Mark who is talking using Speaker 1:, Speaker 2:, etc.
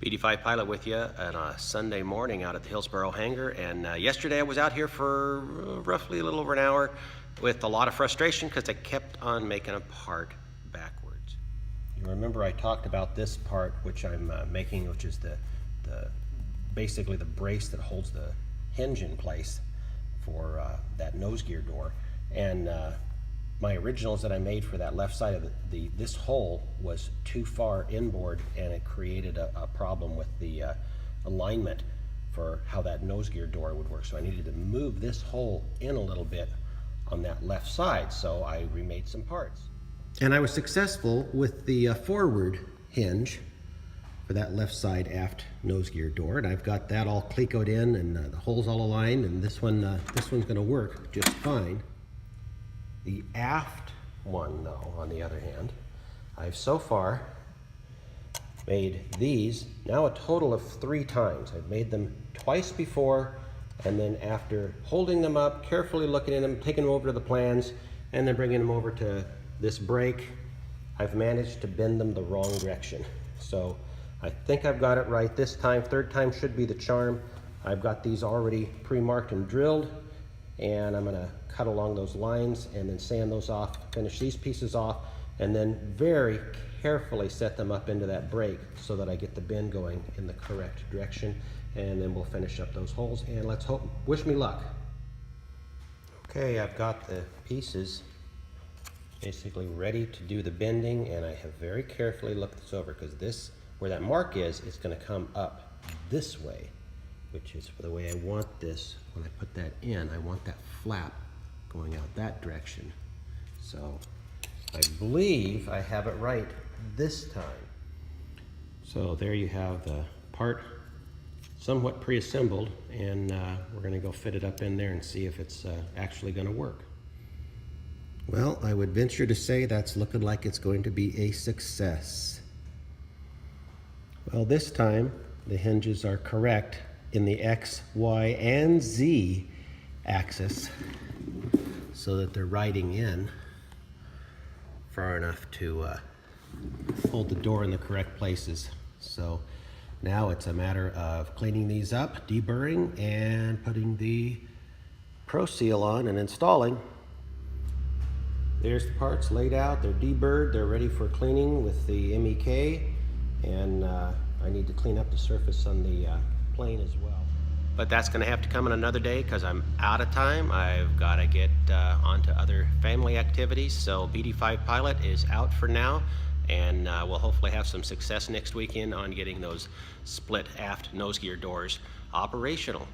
Speaker 1: BD5 Pilot with you on a Sunday morning out at the Hillsboro hangar, and yesterday I was out here for roughly a little over an hour with a lot of frustration because I kept on making a part backwards. You remember I talked about this part which I'm making, which is the basically the brace that holds the hinge in place for that nose gear door, and my originals that I made for that left side of this hole was too far inboard, and it created a problem with the alignment for how that nose gear door would work. So I needed to move this hole in a little bit on that left side, so I remade some parts. And I was successful with the forward hinge for that left side aft nose gear door, and I've got that all clecoed in, and the holes all aligned, and this one's going to work just fine. The aft one, though, on the other hand, I've so far made these now a total of 3 times. I've made them twice before, and then after holding them up, carefully looking at them, taking them over to the plans, and then bringing them over to this brake, I've managed to bend them the wrong direction. So I think I've got it right this time. 3rd time should be the charm. I've got these already pre-marked and drilled, and I'm going to cut along those lines and then sand those off, finish these pieces off, and then very carefully set them up into that brake so that I get the bend going in the correct direction, and then we'll finish up those holes, and let's hope, wish me luck. Okay, I've got the pieces basically ready to do the bending, and I have very carefully looked this over, because this, where that mark is, it's going to come up this way, which is the way I want this. When I put that in, I want that flap going out that direction. So I believe I have it right this time. So there you have the part somewhat pre-assembled, and we're going to go fit it up in there and see if it's actually going to work. Well, I would venture to say that's looking like it's going to be a success. Well, this time the hinges are correct in the X, Y, and Z axis, so that they're riding in far enough to hold the door in the correct places. So now it's a matter of cleaning these up, deburring, and putting the Pro Seal on and installing. There's the parts laid out, they're deburred, they're ready for cleaning with the MEK, and I need to clean up the surface on the plane as well. But that's going to have to come in another day because I'm out of time. I've got to get onto other family activities. So BD5 Pilot is out for now, and we'll hopefully have some success next weekend on getting those split aft nose gear doors operational.